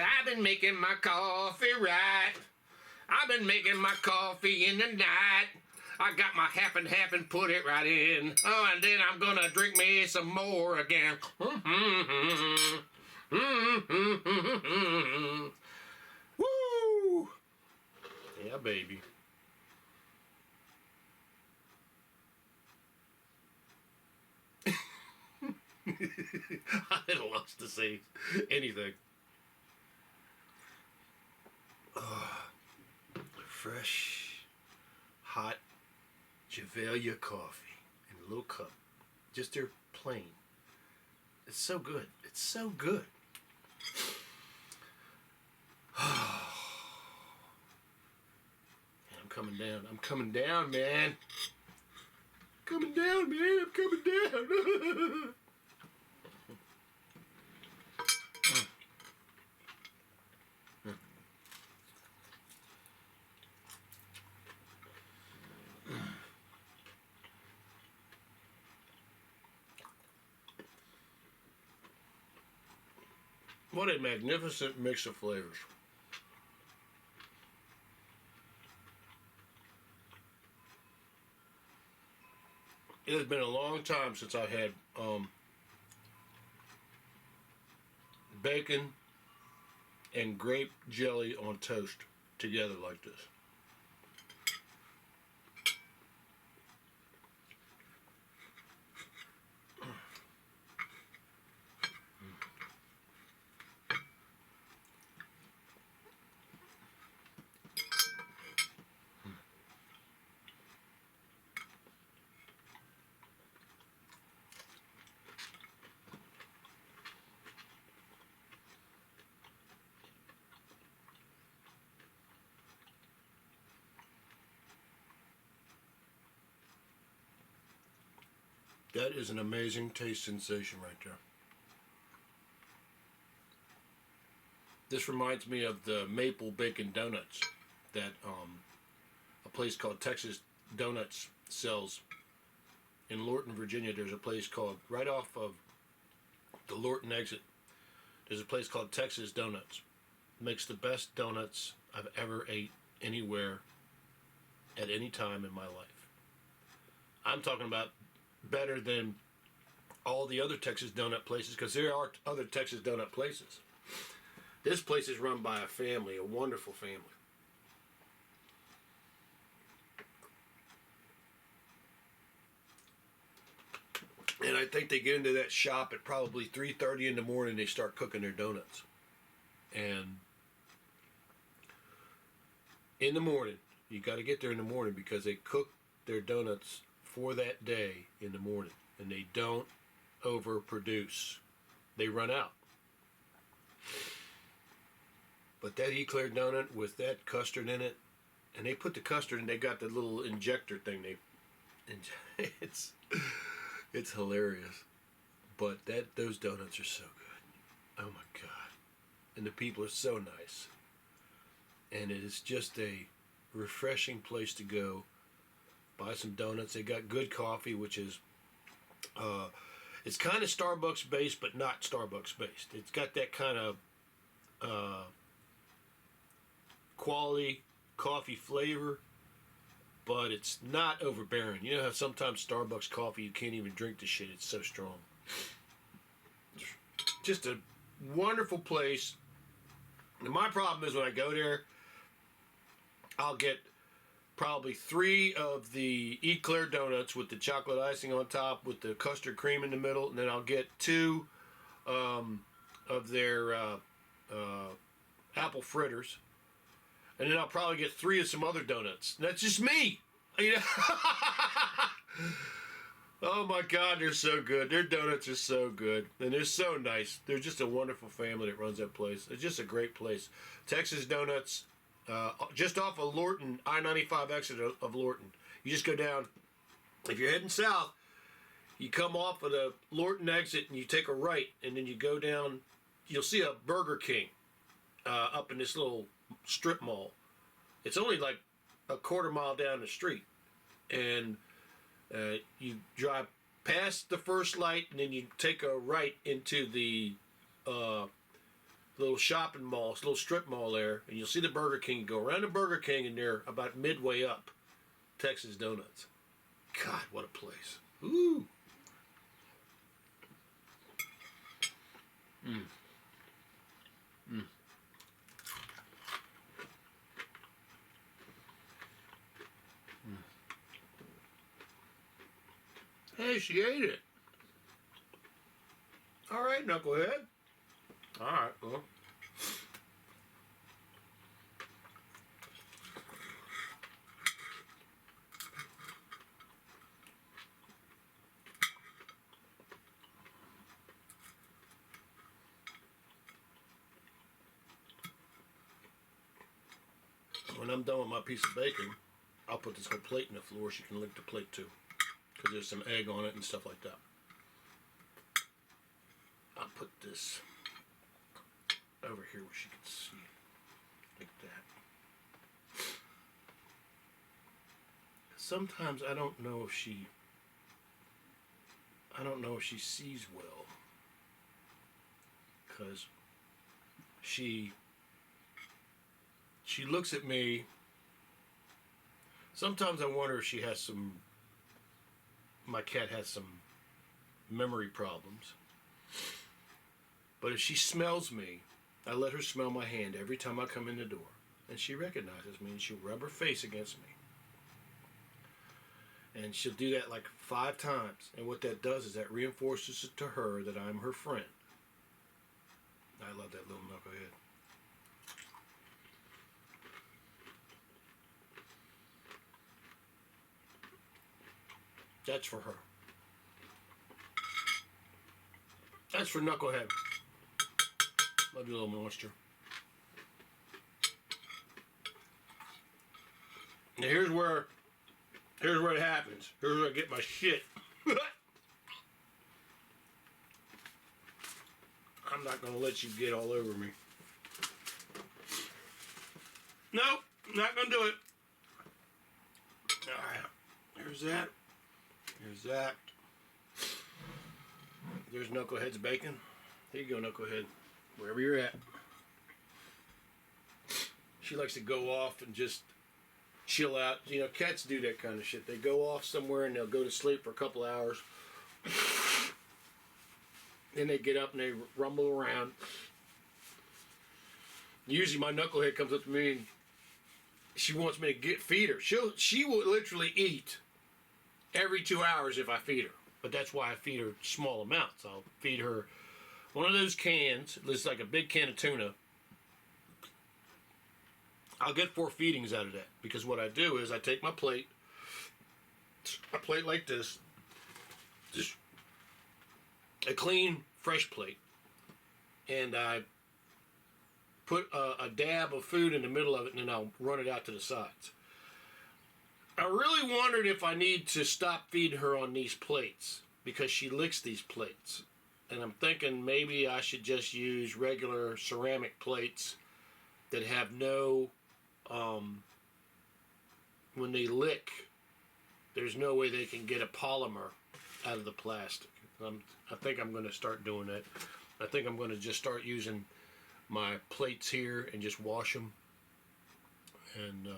I've been making my coffee right. I've been making my coffee in the night. I got my half and put it right in. Oh, and then I'm gonna drink me some more again. Woo! Yeah, baby. I didn't lost to say anything. Fresh, hot Javelia coffee in a little cup. Just their plain. It's so good. It's so good. I'm coming down. I'm coming down, man. Coming down, man. I'm coming down. What a magnificent mix of flavors. It has been a long time since I had bacon and grape jelly on toast together like this. That is an amazing taste sensation right there. This reminds me of the maple bacon donuts that a place called Texas Donuts sells in Lorton, Virginia. There's a place called, right off of the Lorton exit, there's a place called Texas Donuts. It makes the best donuts I've ever ate anywhere at any time in my life. I'm talking about better than all the other Texas donut places, because there are other Texas donut places. This place is run by a family, a wonderful family. And I think they get into that shop at probably 3:30 in the morning. They start cooking their donuts. And in the morning, you got to get there in the morning, because they cook their donuts for that day in the morning, and they don't overproduce. They run out. But that eclair donut with that custard in it, and they put the custard in, they got the little injector thing. It's hilarious. But those donuts are so good. Oh my God. And the people are so nice. And it is just a refreshing place to go. Buy some donuts. They got good coffee, which is, it's kind of Starbucks based, but not Starbucks based. It's got that kind of quality coffee flavor, but it's not overbearing. You know how sometimes Starbucks coffee, you can't even drink the shit. It's so strong. Just a wonderful place. And my problem is when I go there, I'll get probably 3 of the eclair donuts with the chocolate icing on top with the custard cream in the middle, and then I'll get 2 of their apple fritters, and then I'll probably get 3 of some other donuts. That's just me. You know? Oh my God, they're so good. Their donuts are so good, and they're so nice. They're just a wonderful family that runs that place. It's just a great place. Texas Donuts. Just off of Lorton, I-95 exit of Lorton. You just go down. If you're heading south, you come off of the Lorton exit and you take a right, and then you go down. You'll see a Burger King up in this little strip mall. It's only like a quarter mile down the street. And you drive past the first light, and then you take a right into the little shopping mall, it's a little strip mall there, and you'll see the Burger King. You go around the Burger King, and they're about midway up Texas Donuts. God, what a place. Ooh. Mm. Mm. Mm. Hey, she ate it. All right, knucklehead. All right, well. When I'm done with my piece of bacon, I'll put this whole plate in the floor. She can lick the plate too, because there's some egg on it and stuff like that. I'll put this over here where she can see, like that. Sometimes I don't know if she sees well, because she looks at me. Sometimes I wonder if she has my cat has some memory problems. But if she smells me, I let her smell my hand every time I come in the door. And she recognizes me, and she'll rub her face against me. And she'll do that like 5 times. And what that does is that reinforces it to her that I'm her friend. I love that little knucklehead. That's for her. That's for Knucklehead. Love you, little monster. Now here's where it happens. Here's where I get my shit. I'm not gonna let you get all over me. Nope, not gonna do it. Alright, here's that. Here's that. There's Knucklehead's bacon. Here you go, Knucklehead. Wherever you're at. She likes to go off and just chill out. You know, cats do that kind of shit. They go off somewhere and they'll go to sleep for a couple hours. Then they get up and they rumble around. Usually my Knucklehead comes up to me and she wants me to feed her. She will literally eat every 2 hours if I feed her. But that's why I feed her small amounts. I'll feed her one of those cans. It's like a big can of tuna. I'll get 4 feedings out of that. Because what I do is I take my plate, a plate like this, just a clean, fresh plate, and I put a dab of food in the middle of it, and then I'll run it out to the sides. I really wondered if I need to stop feeding her on these plates, because she licks these plates. And I'm thinking maybe I should just use regular ceramic plates that have no, when they lick, there's no way they can get a polymer out of the plastic. I think I'm going to start doing that. I think I'm going to just start using my plates here and just wash them. And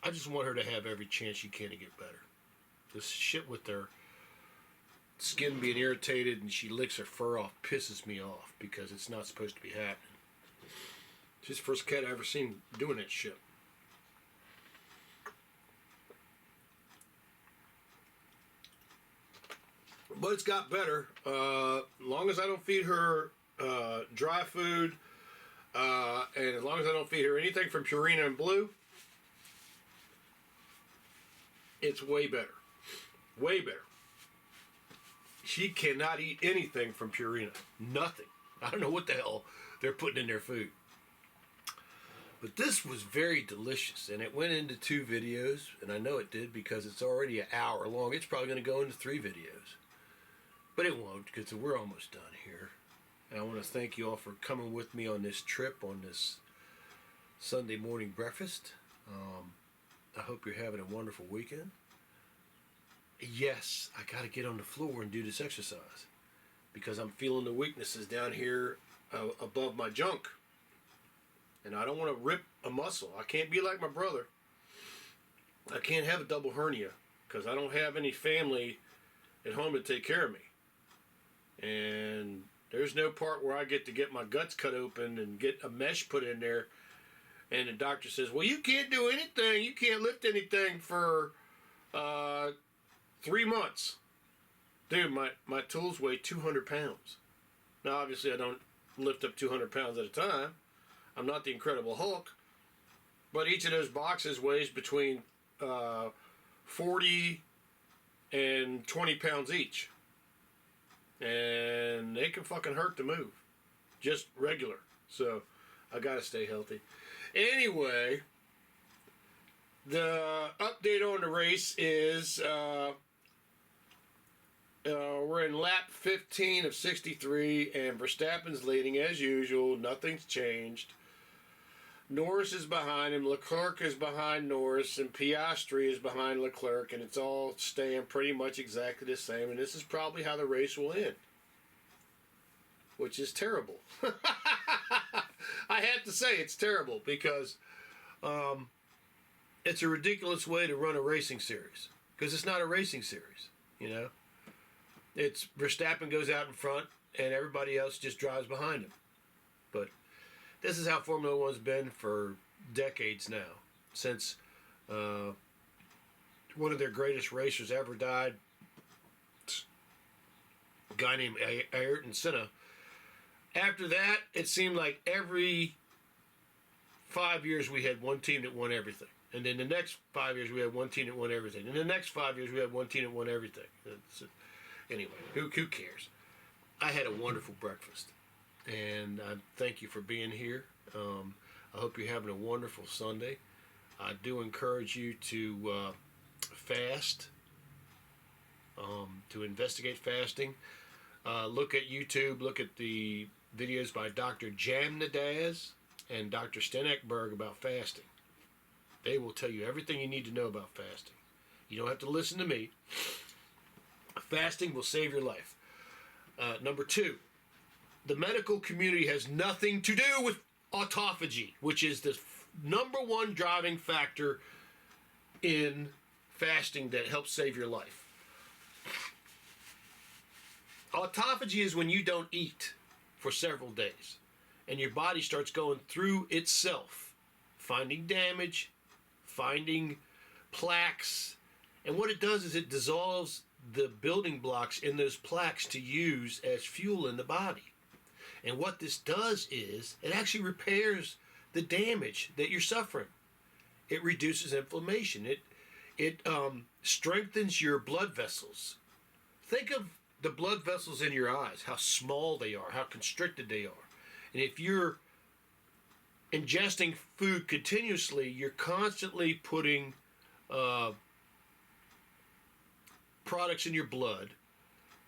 I just want her to have every chance she can to get better. This shit with their skin being irritated and she licks her fur off pisses me off because it's not supposed to be happening. She's the first cat I ever seen doing that shit. But it's got better. As long as I don't feed her dry food, and as long as I don't feed her anything from Purina and Blue, it's way better. Way better. She cannot eat anything from Purina. Nothing. I don't know what the hell they're putting in their food. But this was very delicious, and it went into 2 videos, and I know it did because it's already an hour long. It's probably going to go into 3 videos. But it won't, because we're almost done here. And I want to thank you all for coming with me on this trip, on this Sunday morning breakfast. I hope you're having a wonderful weekend. Yes, I got to get on the floor and do this exercise, because I'm feeling the weaknesses down here above my junk. And I don't want to rip a muscle. I can't be like my brother. I can't have a double hernia because I don't have any family at home to take care of me. And there's no part where I get to get my guts cut open and get a mesh put in there. And the doctor says, well, you can't do anything. You can't lift anything for 3 months. Dude, my tools weigh 200 pounds. Now, obviously, I don't lift up 200 pounds at a time. I'm not the Incredible Hulk. But each of those boxes weighs between 40 and 20 pounds each. And they can fucking hurt to move. Just regular. So, I gotta stay healthy. Anyway, the update on the race is we're in lap 15 of 63, and Verstappen's leading as usual. Nothing's changed. Norris is behind him, Leclerc is behind Norris, and Piastri is behind Leclerc, and it's all staying pretty much exactly the same, and this is probably how the race will end, which is terrible. I have to say it's terrible because it's a ridiculous way to run a racing series, because it's not a racing series, you know. It's Verstappen goes out in front, and everybody else just drives behind him. But this is how Formula One's been for decades now, since one of their greatest racers ever died, a guy named Ayrton Senna. After that, it seemed like every 5 years we had one team that won everything. And then the next 5 years we had one team that won everything. And the next 5 years we had one team that won everything. Anyway, who cares? I had a wonderful breakfast. And I thank you for being here. I hope you're having a wonderful Sunday. I do encourage you to fast, to investigate fasting. Look at YouTube. Look at the videos by Dr. Jamnadaz and Dr. Sten Ekberg about fasting. They will tell you everything you need to know about fasting. You don't have to listen to me. Fasting will save your life. Number 2. The medical community has nothing to do with autophagy, which is the number one driving factor in fasting that helps save your life. Autophagy is when you don't eat for several days and your body starts going through itself, finding damage, finding plaques, and what it does is it dissolves the building blocks in those plaques to use as fuel in the body. And what this does is it actually repairs the damage that you're suffering. It reduces inflammation. It strengthens your blood vessels. Think of the blood vessels in your eyes, how small they are, how constricted they are. And if you're ingesting food continuously, you're constantly putting products in your blood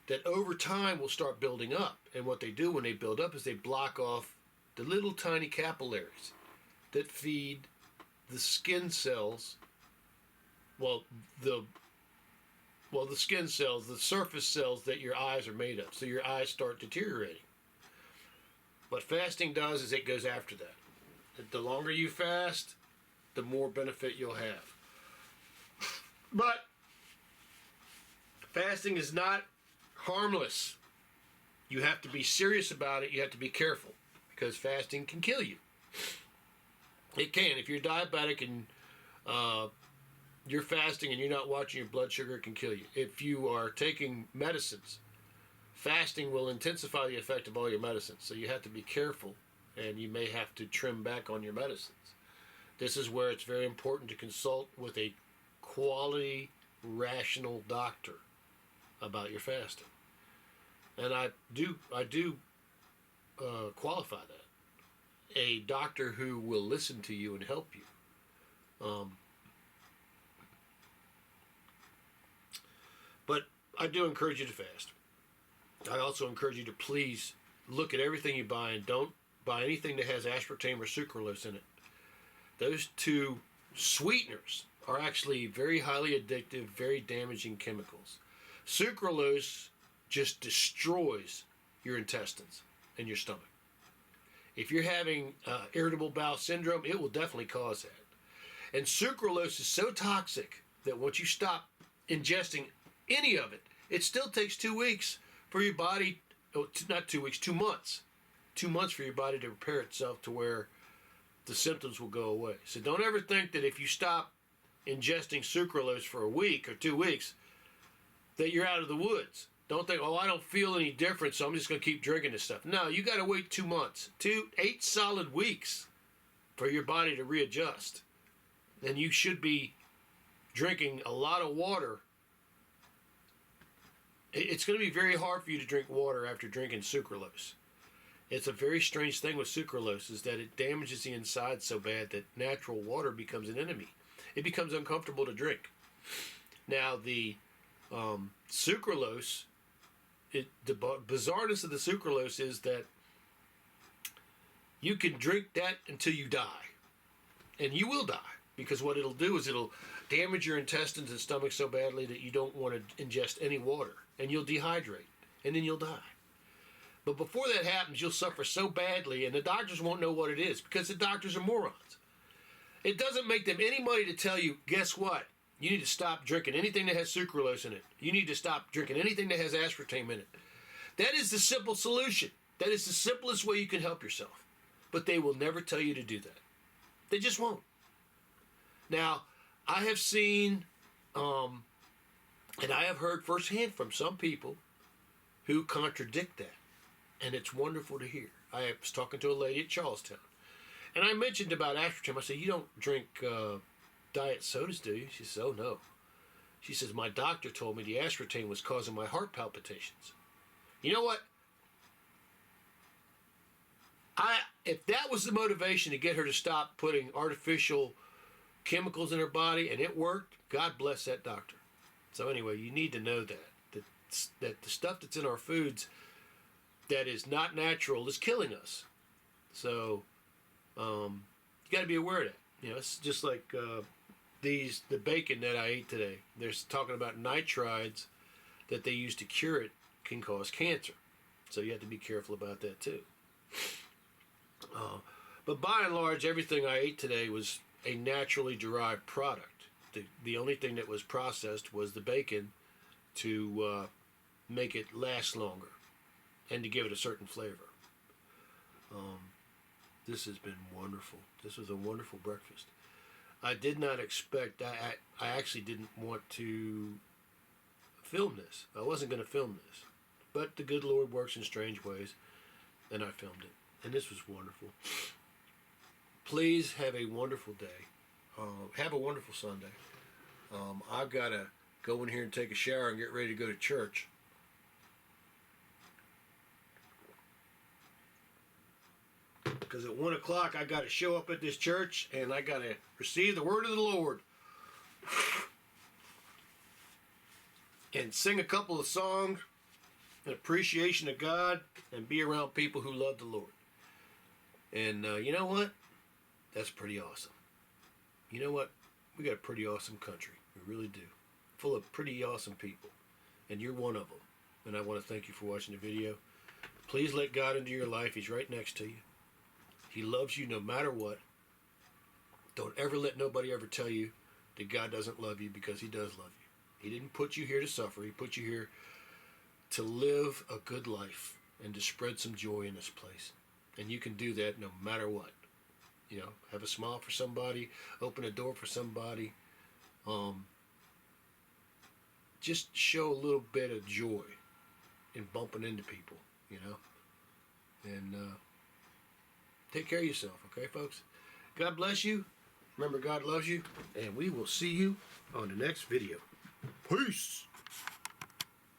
that over time will start building up. And what they do when they build up is they block off the little tiny capillaries that feed the skin cells, the skin cells, the surface cells that your eyes are made of. So your eyes start deteriorating. What fasting does is it goes after that. The longer you fast, the more benefit you'll have. But fasting is not harmless. You have to be serious about it. You have to be careful because fasting can kill you. It can. If you're diabetic and you're fasting and you're not watching your blood sugar, it can kill you. If you are taking medicines, fasting will intensify the effect of all your medicines. So you have to be careful and you may have to trim back on your medicines. This is where it's very important to consult with a quality, rational doctor about your fasting. And I do qualify that. A doctor who will listen to you and help you. But I do encourage you to fast. I also encourage you to please look at everything you buy and don't buy anything that has aspartame or sucralose in it. Those two sweeteners are actually very highly addictive, very damaging chemicals. Sucralose just destroys your intestines and your stomach. If you're having irritable bowel syndrome, it will definitely cause that. And sucralose is so toxic that once you stop ingesting any of it, it still takes 2 weeks for your body, not 2 weeks, 2 months. 2 months for your body to repair itself to where the symptoms will go away. So don't ever think that if you stop ingesting sucralose for a week or 2 weeks, that you're out of the woods. Don't think, oh, I don't feel any different, so I'm just going to keep drinking this stuff. No, you got to wait 2 months, 8 solid weeks for your body to readjust. And you should be drinking a lot of water. It's going to be very hard for you to drink water after drinking sucralose. It's a very strange thing with sucralose is that it damages the inside so bad that natural water becomes an enemy. It becomes uncomfortable to drink. Now, the sucralose, the bizarreness of the sucralose is that you can drink that until you die. And you will die. Because what it'll do is it'll damage your intestines and stomach so badly that you don't want to ingest any water. And you'll dehydrate. And then you'll die. But before that happens, you'll suffer so badly, and the doctors won't know what it is because the doctors are morons. It doesn't make them any money to tell you, guess what? You need to stop drinking anything that has sucralose in it. You need to stop drinking anything that has aspartame in it. That is the simple solution. That is the simplest way you can help yourself. But they will never tell you to do that. They just won't. Now, I have seen, and I have heard firsthand from some people who contradict that. And it's wonderful to hear. I was talking to a lady at Charlestown. And I mentioned about aspartame. I said, you don't drink diet sodas, do you? She says, oh, no. She says, my doctor told me the aspartame was causing my heart palpitations. You know what? If that was the motivation to get her to stop putting artificial chemicals in her body and it worked, God bless that doctor. So anyway, you need to know that the stuff that's in our foods that is not natural is killing us. So you got to be aware of that. You know, it's just like the bacon that I ate today. They're talking about nitrides that they use to cure it can cause cancer. So you have to be careful about that too. But by and large, everything I ate today was a naturally derived product. The only thing that was processed was the bacon to make it last longer and to give it a certain flavor. This has been wonderful. This was a wonderful breakfast. I did not expect, I actually didn't want to film this. I wasn't going to film this. But the good Lord works in strange ways, and I filmed it. And this was wonderful. Please have a wonderful day. Have a wonderful Sunday. I've got to go in here and take a shower and get ready to go to church. Because at 1 o'clock I got to show up at this church and I got to receive the word of the Lord. And sing a couple of songs in appreciation of God and be around people who love the Lord. And you know what? That's pretty awesome. You know what? We got a pretty awesome country. We really do. Full of pretty awesome people. And you're one of them. And I want to thank you for watching the video. Please let God into your life. He's right next to you. He loves you no matter what. Don't ever let nobody ever tell you that God doesn't love you, because He does love you. He didn't put you here to suffer. He put you here to live a good life and to spread some joy in this place. And you can do that no matter what. You know, have a smile for somebody, open a door for somebody. Just show a little bit of joy in bumping into people, you know. And take care of yourself, okay, folks? God bless you. Remember, God loves you. And we will see you on the next video. Peace.